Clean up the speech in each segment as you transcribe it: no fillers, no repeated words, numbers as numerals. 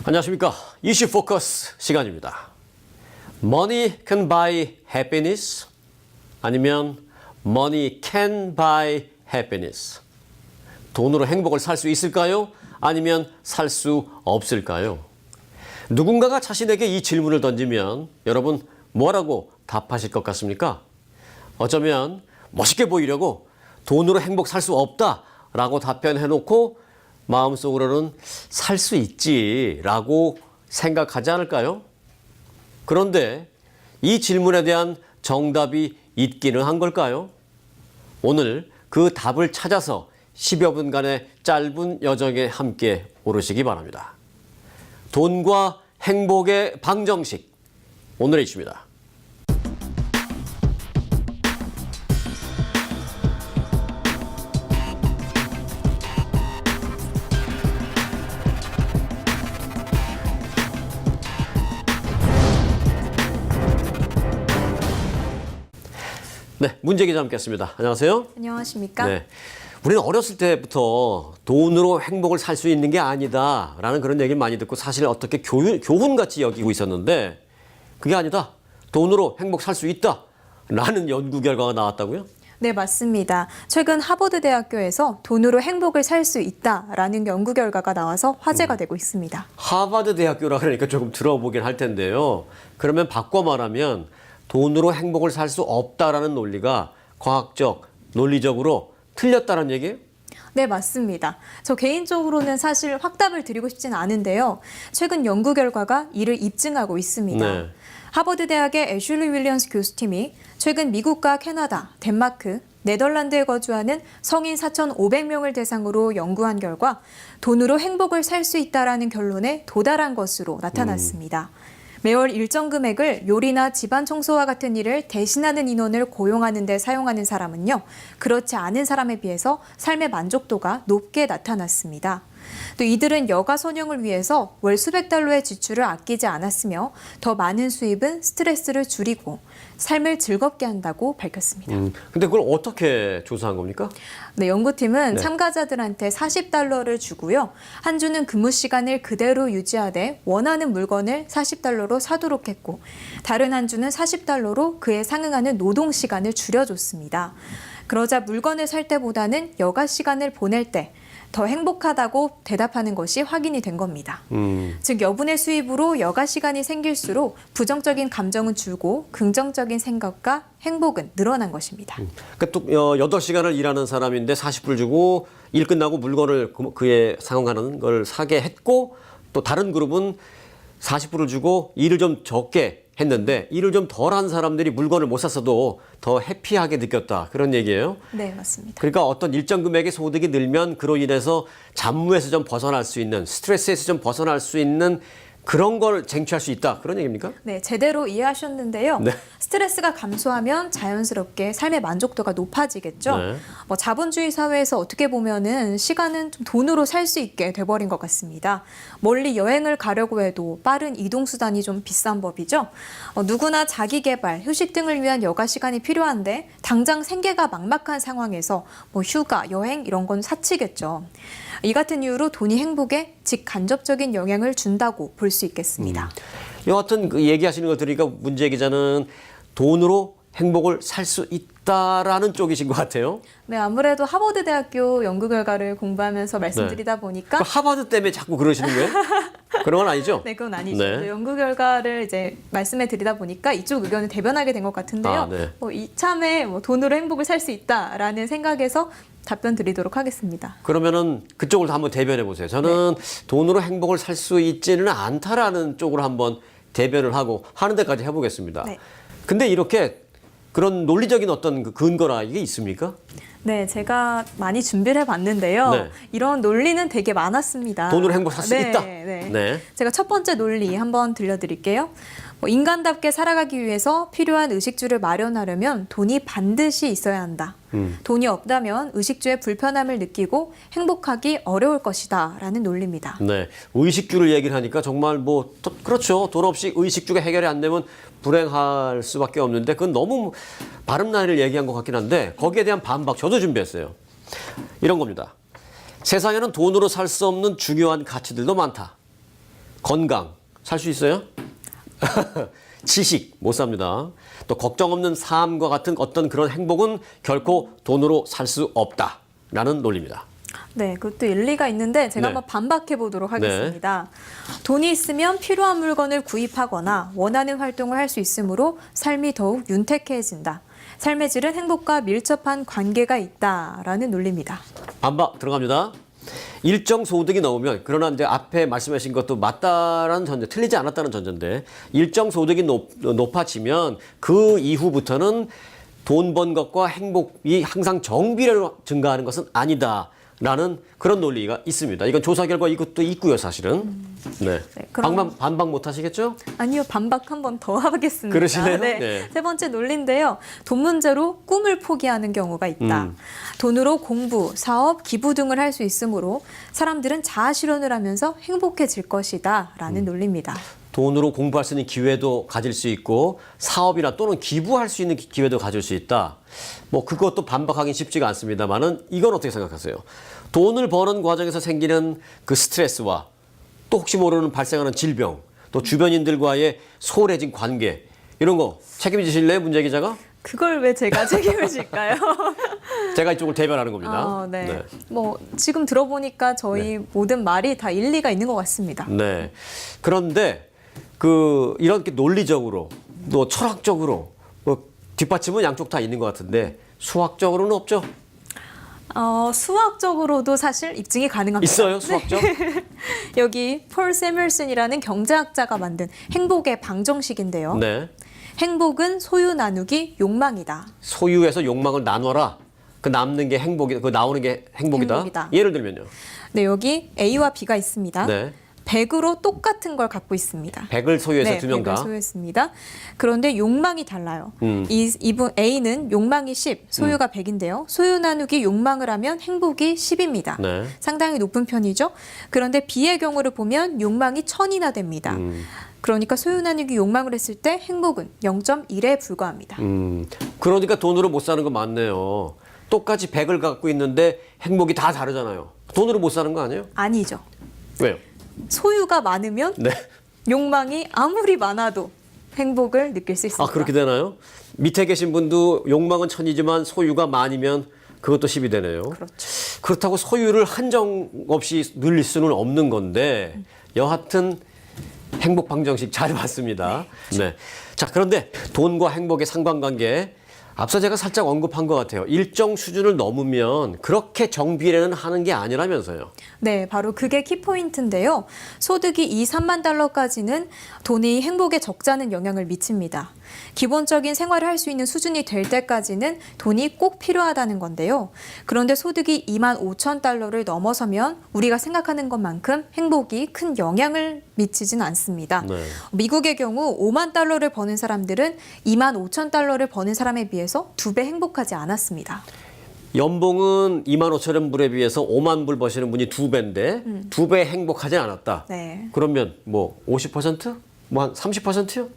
안녕하십니까. 이슈 포커스 시간입니다. Money can buy happiness 아니면 Money can buy happiness. 돈으로 행복을 살 수 있을까요? 아니면 살 수 없을까요? 누군가가 자신에게 이 질문을 던지면 여러분 뭐라고 답하실 것 같습니까? 어쩌면 멋있게 보이려고 돈으로 행복 살 수 없다라고 답변해놓고 마음속으로는 살 수 있지라고 생각하지 않을까요? 그런데 이 질문에 대한 정답이 있기는 한 걸까요? 오늘 그 답을 찾아서 10여 분간의 짧은 여정에 함께 오르시기 바랍니다. 돈과 행복의 방정식, 오늘의 이슈입니다. 네, 문제 기자 함께했습니다. 안녕하세요. 안녕하십니까? 네, 우리는 어렸을 때부터 돈으로 행복을 살 수 있는 게 아니다라는 그런 얘기를 많이 듣고 사실 어떻게 교훈같이 여기고 있었는데 그게 아니다. 돈으로 행복 살 수 있다라는 연구 결과가 나왔다고요? 네, 맞습니다. 최근 하버드 대학교에서 돈으로 행복을 살 수 있다라는 연구 결과가 나와서 화제가 되고 있습니다. 하버드 대학교라 그러니까 조금 들어보긴 할 텐데요. 그러면 바꿔 말하면 돈으로 행복을 살 수 없다라는 논리가 과학적, 논리적으로 틀렸다는 얘기예요? 네, 맞습니다. 저 개인적으로는 사실 확답을 드리고 싶진 않은데요. 최근 연구 결과가 이를 입증하고 있습니다. 네. 하버드 대학의 애슐리 윌리엄스 교수팀이 최근 미국과 캐나다, 덴마크, 네덜란드에 거주하는 성인 4,500명을 대상으로 연구한 결과 돈으로 행복을 살 수 있다라는 결론에 도달한 것으로 나타났습니다. 매월 일정 금액을 요리나 집안 청소와 같은 일을 대신하는 인원을 고용하는 데 사용하는 사람은요, 그렇지 않은 사람에 비해서 삶의 만족도가 높게 나타났습니다. 또 이들은 여가 선용을 위해서 월 수백 달러의 지출을 아끼지 않았으며 더 많은 수입은 스트레스를 줄이고 삶을 즐겁게 한다고 밝혔습니다. 근데 그걸 어떻게 조사한 겁니까? 네, 연구팀은 네. 참가자들한테 40달러를 주고요. 한 주는 근무 시간을 그대로 유지하되 원하는 물건을 40달러로 사도록 했고, 다른 한 주는 40달러로 그에 상응하는 노동 시간을 줄여줬습니다. 그러자 물건을 살 때보다는 여가 시간을 보낼 때 더 행복하다고 대답하는 것이 확인이 된 겁니다. 즉 여분의 수입으로 여가 시간이 생길수록 부정적인 감정은 줄고 긍정적인 생각과 행복은 늘어난 것입니다. 그러니까 또 8시간을 일하는 사람인데 40불 주고 일 끝나고 물건을 그에 상응하는 걸 사게 했고 또 다른 그룹은 40불을 주고 일을 좀 적게 했는데 일을 좀 덜한 사람들이 물건을 못 샀어도 더 해피하게 느꼈다. 그런 얘기예요. 네, 맞습니다. 그러니까 어떤 일정 금액의 소득이 늘면 그로 인해서 잡무에서 좀 벗어날 수 있는, 스트레스에서 좀 벗어날 수 있는 그런 걸 쟁취할 수 있다. 그런 얘기입니까? 네, 제대로 이해하셨는데요. 네. 스트레스가 감소하면 자연스럽게 삶의 만족도가 높아지겠죠. 네. 자본주의 사회에서 어떻게 보면은 시간은 좀 돈으로 살 수 있게 돼버린 것 같습니다. 멀리 여행을 가려고 해도 빠른 이동 수단이 좀 비싼 법이죠. 누구나 자기 개발, 휴식 등을 위한 여가 시간이 필요한데 당장 생계가 막막한 상황에서 휴가, 여행 이런 건 사치겠죠. 이 같은 이유로 돈이 행복에 직간접적인 영향을 준다고 볼 수 있겠습니다. 여하튼 그 얘기하시는 거 들으니까 문제 기자는 돈으로 행복을 살 수 있다라는 쪽이신 것 같아요. 네, 아무래도 하버드 대학교 연구 결과를 공부하면서 말씀드리다 보니까 하버드 때문에 자꾸 그러시는 거예요? 그런 건 아니죠? 네, 그건 아니죠. 네. 연구 결과를 이제 말씀해 드리다 보니까 이쪽 의견을 대변하게 된 것 같은데요. 네. 이참에 돈으로 행복을 살 수 있다라는 생각에서 답변 드리도록 하겠습니다. 그러면은 그쪽을 한번 대변해 보세요. 저는 돈으로 행복을 살 수 있지는 않다라는 쪽으로 한번 대변을 하는 데까지 해보겠습니다. 네. 근데 이렇게 그런 논리적인 어떤 그 근거나 이게 있습니까? 네, 제가 많이 준비를 해봤는데요. 네. 이런 논리는 되게 많았습니다. 돈으로 행복 살 수 네, 있다? 네. 네. 제가 첫 번째 논리 한번 들려드릴게요. 인간답게 살아가기 위해서 필요한 의식주를 마련하려면 돈이 반드시 있어야 한다. 돈이 없다면 의식주의 불편함을 느끼고 행복하기 어려울 것이다 라는 논리입니다. 네. 의식주를 얘기를 하니까 정말 그렇죠. 돈 없이 의식주가 해결이 안 되면 불행할 수밖에 없는데 그건 너무 바른 나이를 얘기한 것 같긴 한데 거기에 대한 반박 저도 준비했어요. 이런 겁니다. 세상에는 돈으로 살 수 없는 중요한 가치들도 많다. 건강 살 수 있어요? 지식 못 삽니다. 또 걱정 없는 삶과 같은 어떤 그런 행복은 결코 돈으로 살 수 없다라는 논리입니다. 네, 그것도 일리가 있는데 제가 네. 한번 반박해 보도록 하겠습니다. 돈이 있으면 필요한 물건을 구입하거나 원하는 활동을 할 수 있으므로 삶이 더욱 윤택해진다. 삶의 질은 행복과 밀접한 관계가 있다라는 논리입니다. 반박 들어갑니다. 일정 소득이 넘으면, 그러나 이제 앞에 말씀하신 것도 맞다라는 전제, 틀리지 않았다는 전제인데, 일정 소득이 높아지면 그 이후부터는 돈 번 것과 행복이 항상 정비례로 증가하는 것은 아니다라는 그런 논리가 있습니다. 이건 조사 결과 이것도 있고요, 사실은. 네. 네, 그럼- 반박 못 하시겠죠? 아니요, 반박 한 번 더 하겠습니다. 그러시네요? 네. 네. 세 번째 논리인데요. 돈 문제로 꿈을 포기하는 경우가 있다. 돈으로 공부, 사업, 기부 등을 할 수 있으므로 사람들은 자아 실현을 하면서 행복해질 것이다 라는 논리입니다. 돈으로 공부할 수 있는 기회도 가질 수 있고 사업이나 또는 기부할 수 있는 기회도 가질 수 있다. 뭐 그것도 반박하기 쉽지가 않습니다만은 이건 어떻게 생각하세요? 돈을 버는 과정에서 생기는 그 스트레스와 또 혹시 모르는 발생하는 질병, 또 주변인들과의 소홀해진 관계 이런 거 책임지실래요, 문재 기자가? 그걸 왜 제가 책임을 질까요? 제가 이쪽을 대변하는 겁니다. 네. 뭐 지금 들어보니까 저희 모든 말이 다 일리가 있는 것 같습니다. 네. 그런데 그 이렇게 논리적으로 또 철학적으로 뭐 뒷받침은 양쪽 다 있는 것 같은데 수학적으로는 없죠? 수학적으로도 사실 입증이 가능합니다. 있어요, 수학적? 여기 폴 세뮬슨이라는 경제학자가 만든 행복의 방정식인데요. 네. 행복은 소유 나누기 욕망이다. 소유에서 욕망을 나눠라. 그 남는 게 행복이, 그 나오는 게 행복이다. 행복이다. 예를 들면요. 네, 여기 A와 B가 있습니다. 네. 100으로 똑같은 걸 갖고 있습니다. 100을 소유해서 네, 두 명 100을 다. 소유했습니다. 그런데 욕망이 달라요. 음. 이분 A는 욕망이 10, 소유가 100인데요. 소유 나누기 욕망을 하면 행복이 10입니다. 네. 상당히 높은 편이죠. 그런데 B의 경우를 보면 욕망이 1000이나 됩니다. 그러니까 소유 나누기 욕망을 했을 때 행복은 0.1에 불과합니다. 그러니까 돈으로 못 사는 거 맞네요. 똑같이 100을 갖고 있는데 행복이 다 다르잖아요. 돈으로 못 사는 거 아니에요? 아니죠. 왜요? 소유가 많으면 네. 욕망이 아무리 많아도 행복을 느낄 수 있습니다. 아, 그렇게 되나요? 밑에 계신 분도 욕망은 1000이지만 소유가 많으면 그것도 10이 되네요. 그렇죠. 그렇다고 소유를 한정 없이 늘릴 수는 없는 건데 여하튼 행복 방정식 잘 봤습니다. 네. 자, 그런데 돈과 행복의 상관관계 앞서 제가 살짝 언급한 것 같아요. 일정 수준을 넘으면 그렇게 정비례는 하는 게 아니라면서요. 네, 바로 그게 키포인트인데요. 소득이 2, 3만 달러까지는 돈이 행복에 적잖은 영향을 미칩니다. 기본적인 생활을 할 수 있는 수준이 될 때까지는 돈이 꼭 필요하다는 건데요. 그런데 소득이 2만 5천 달러를 넘어서면 우리가 생각하는 것만큼 행복이 큰 영향을 미치진 않습니다. 네. 미국의 경우 5만 달러를 버는 사람들은 2만 5천 달러를 버는 사람에 비해서 2배 행복하지 않았습니다. 연봉은 2만 5천 불에 비해서 5만 불 버시는 분이 2배인데 2배 행복하지 않았다. 네. 그러면 뭐 50%? 뭐 한 30%요?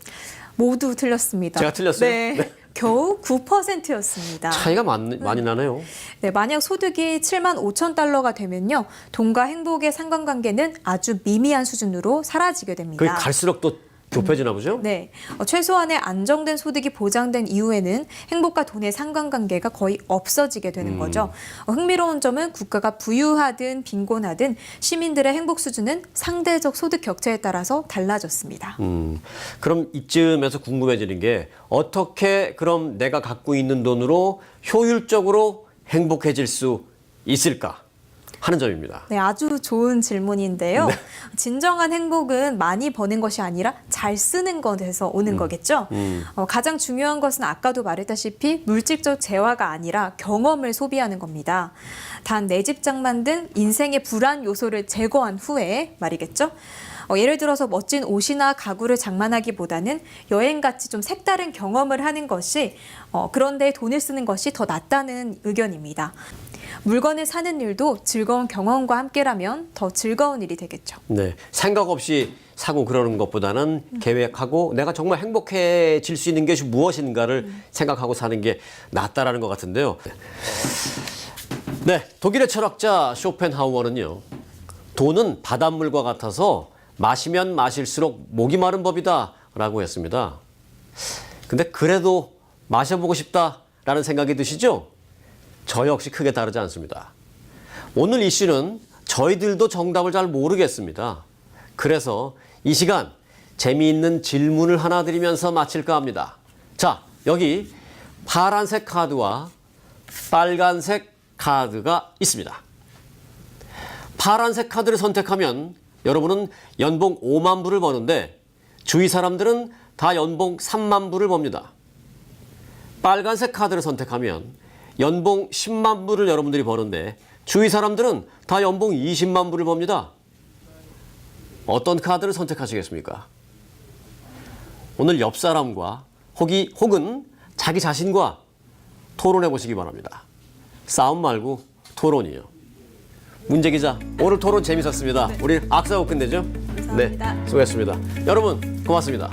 모두 틀렸습니다. 제가 틀렸어요? 네. 네. 겨우 9%였습니다. 차이가 많이 나네요. 네, 만약 소득이 7만 5천 달러가 되면요. 돈과 행복의 상관관계는 아주 미미한 수준으로 사라지게 됩니다. 그게 갈수록 또 좁혀지나 보죠? 네, 최소한의 안정된 소득이 보장된 이후에는 행복과 돈의 상관관계가 거의 없어지게 되는 거죠. 흥미로운 점은 국가가 부유하든 빈곤하든 시민들의 행복 수준은 상대적 소득 격차에 따라서 달라졌습니다. 그럼 이쯤에서 궁금해지는 게 어떻게 그럼 내가 갖고 있는 돈으로 효율적으로 행복해질 수 있을까 하는 점입니다. 네, 아주 좋은 질문인데요. 진정한 행복은 많이 버는 것이 아니라 잘 쓰는 것에서 오는 거겠죠. 가장 중요한 것은 아까도 말했다시피 물질적 재화가 아니라 경험을 소비하는 겁니다. 단 내 집장만 등 인생의 불안 요소를 제거한 후에 말이겠죠. 예를 들어서 멋진 옷이나 가구를 장만하기보다는 여행같이 좀 색다른 경험을 하는 것이 그런데 돈을 쓰는 것이 더 낫다는 의견입니다. 물건을 사는 일도 즐거운 경험과 함께라면 더 즐거운 일이 되겠죠. 네, 생각 없이 사고 그러는 것보다는 계획하고 내가 정말 행복해질 수 있는 것이 무엇인가를 생각하고 사는 게 낫다라는 것 같은데요. 네, 독일의 철학자 쇼펜하우어는요. 돈은 바닷물과 같아서 마시면 마실수록 목이 마른 법이다 라고 했습니다. 근데 그래도 마셔보고 싶다라는 생각이 드시죠? 저 역시 크게 다르지 않습니다. 오늘 이슈는 저희들도 정답을 잘 모르겠습니다. 그래서 이 시간 재미있는 질문을 하나 드리면서 마칠까 합니다. 자, 여기 파란색 카드와 빨간색 카드가 있습니다. 파란색 카드를 선택하면 여러분은 연봉 5만 불을 버는데 주위 사람들은 다 연봉 3만 불을 법니다. 빨간색 카드를 선택하면 연봉 10만 불을 여러분들이 버는데 주위 사람들은 다 연봉 20만 불을 법니다. 어떤 카드를 선택하시겠습니까? 오늘 옆 사람과 혹은 자기 자신과 토론해 보시기 바랍니다. 싸움 말고 토론이요. 문제 기자, 오늘 토론 재밌었습니다. 네. 우리 악수하고 끝내죠? 감사합니다. 네, 수고했습니다. 여러분 고맙습니다.